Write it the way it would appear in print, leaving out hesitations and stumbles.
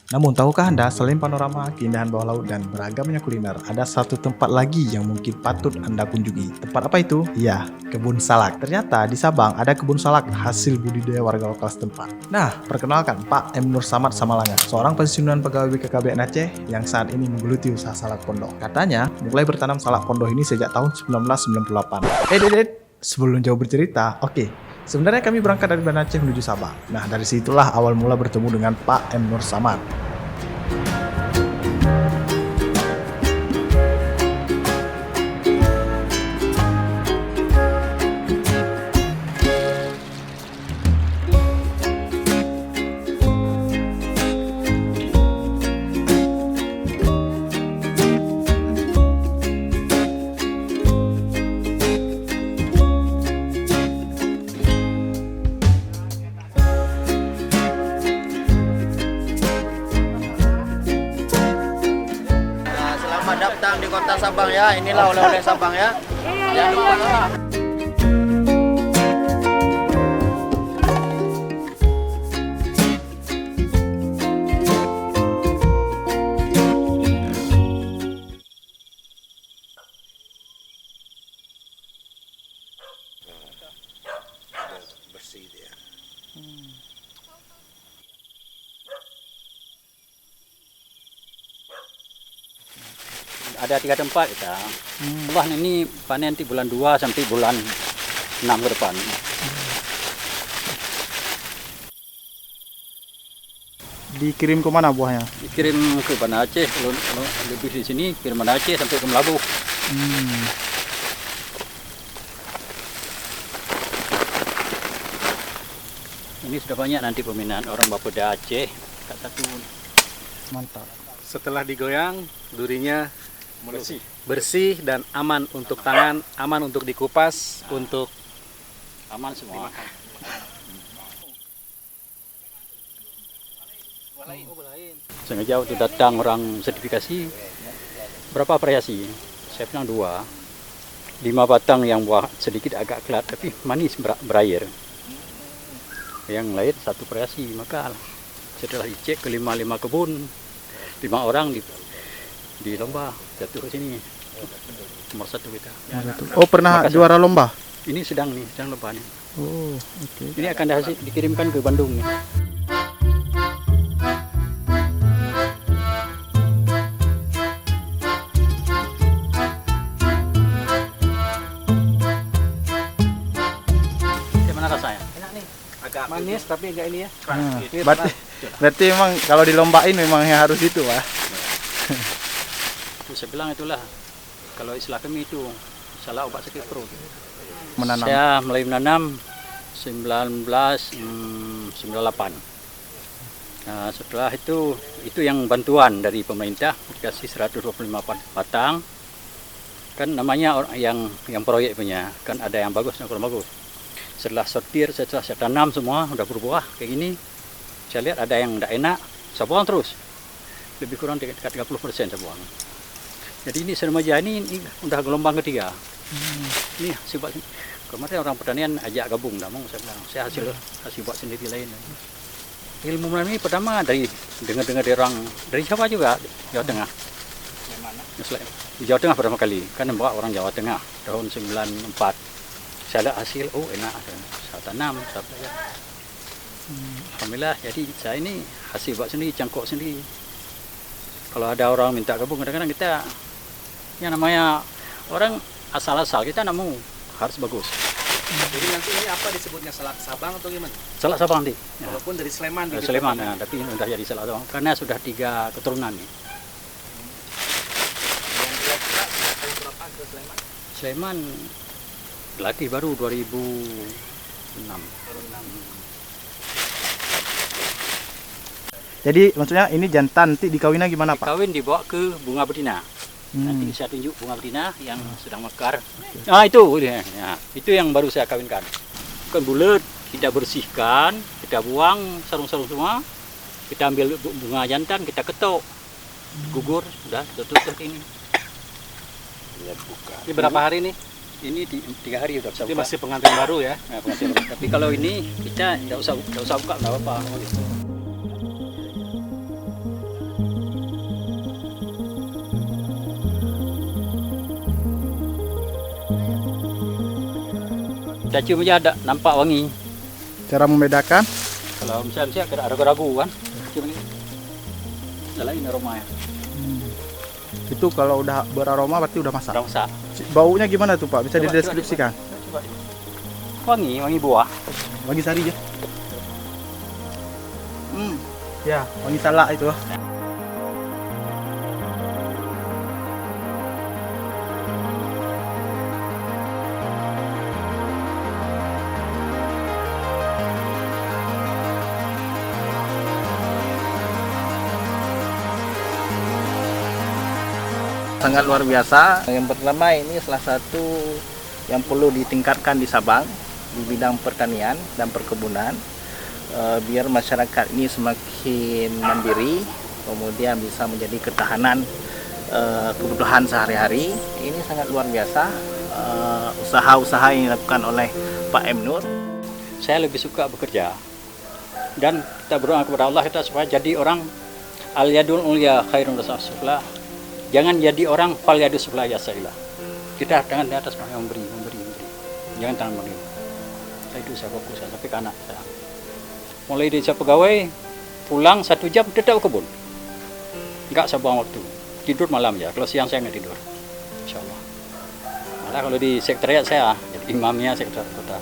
Namun tahukah Anda, selain panorama, keindahan bawah laut, dan beragamnya kuliner, ada satu tempat lagi yang mungkin patut Anda kunjungi. Tempat apa itu? Ya, kebun salak. Ternyata di Sabang ada kebun salak hasil budidaya warga lokal setempat. Nah, perkenalkan Pak M. Nur Samad Samalanga, seorang pensiunan pegawai BKKBN Aceh yang saat ini menggeluti usaha salak pondok. Katanya, mulai bertanam salak pondok ini sejak tahun 1998. Sebelum jauh bercerita, sebenarnya kami berangkat dari Banda Aceh menuju Sabang. Nah, dari situlah awal mula bertemu dengan Pak M. Nur Samad. Selamat datang di kota Sabang ya. Inilah oleh-oleh Sabang ya. Jangan lupa. Bersih dia. Ada 3 tempat kita. Wah, ini panen di bulan 2 sampai bulan 6 ke depan. Dikirim ke mana buahnya? Dikirim ke Banda Aceh, kalau lebih di sini kirim Banda Aceh sampai ke Melabu. Ini sudah banyak nanti peminat orang Bapeda Aceh. Kata satu Mantap. Setelah digoyang, durinya bersih dan aman untuk tangan, aman untuk dikupas, untuk aman semua. Sengaja waktu datang orang sertifikasi, berapa variasi? Saya bilang 2. 5 batang yang buah sedikit agak kelat tapi manis berair. Yang lain 1 variasi. Maka setelah dicek ke 5 kebun, 5 orang di lomba jatuh ke sini. Nomor 1 kita. Oh, pernah juara lomba? Ini sedang lomba nih. Oh, oke. Ini akan dikirimkan ke Bandung nih. Gimana rasanya? Enak nih. agak manis tapi enggak ini ya. Berarti memang kalau dilombain memang yang harus itu, Pak. Saya bilang itulah, kalau istilah kami itu salah obat sakit perut. Menanam. Saya mulai menanam 1998. Nah, setelah itu yang bantuan dari pemerintah dikasih 125 batang. Kan namanya yang proyek punya, kan ada yang bagus dan kurang bagus. Setelah sortir, setelah saya tanam semua udah berbuah kayak gini. Saya lihat ada yang tidak enak, saya buang terus. Lebih kurang dekat 30% saya buang. Jadi ini remaja ini udah gelombang ketiga. Ini hasil buat kemarin orang pertanian ajak gabung, tidak mau saya bilang. Saya hasil buat sendiri lain. Ilmu menanam ini pertama dari dengar dari orang dari Jawa juga, Jawa Tengah. Di Jawa Tengah pertama kali, kan membawa orang Jawa Tengah tahun 94. Saya lihat hasil, oh enak, saya tanam, saya belajar. Alhamdulillah, jadi saya ini hasil buat sendiri, cangkok sendiri. Kalau ada orang minta gabung, kadang-kadang kita, yang namanya orang asal-asal, kita tidak mau, harus bagus. Jadi nanti ini apa disebutnya, salak Sabang atau gimana? Salak Sabang nih. Walaupun dari Sleman. Sleman, ya, tapi ini sudah jadi salak Sabang, karena sudah 3 keturunan nih. Sleman latih baru 2006. Jadi maksudnya ini jantan nanti dikawinnya gimana, Pak? Kawin dibawa ke bunga betina. Nanti saya tunjuk bunga betina yang sedang mekar. Ah itu, ya, itu yang baru saya kawinkan. Bukan bulat, kita bersihkan, kita buang sarung-sarung semua, kita ambil bunga jantan, kita ketok, gugur, sudah tutup ini. Ini berapa hari nih? Ini 3 hari sudah bisa Ini buka. masih pengantin baru ya? Nah, pengantin baru. Tapi kalau ini kita tidak usah buka, nggak apa-apa. Kita cium aja ada nampak wangi. Cara membedakan? Kalau misalnya ada ragu-ragu kan, cium ini. Salah ini aromanya. Itu kalau udah beraroma berarti udah masak. Udah masak. Baunya gimana tuh Pak? Bisa Coba, dideskripsikan? Coba. Wangi buah. Wangi sari ya? Ya, wangi salak itu. Sangat luar biasa. Yang pertama, ini salah satu yang perlu ditingkatkan di Sabang di bidang pertanian dan perkebunan, biar masyarakat ini semakin mandiri, kemudian bisa menjadi ketahanan kebutuhan sehari-hari. Ini sangat luar biasa usaha-usaha yang dilakukan oleh Pak M. Nur. Saya lebih suka bekerja. Dan kita berdoa kepada Allah kita supaya jadi orang al-yadul ulya khairun rasulullah. Jangan jadi orang fal yadus sufla yasailah. Kita tangan di atas memberi. Jangan tangan menerima. Itu saya fokus sampai ke anak saya. Mulai dari saya pegawai, pulang 1 jam tetap kebun. Enggak sebuang waktu. Tidur malam ya. Kalau siang saya nggak tidur. Insya Allah. Malah kalau di sekretariat saya, jadi imamnya sekretariat kota.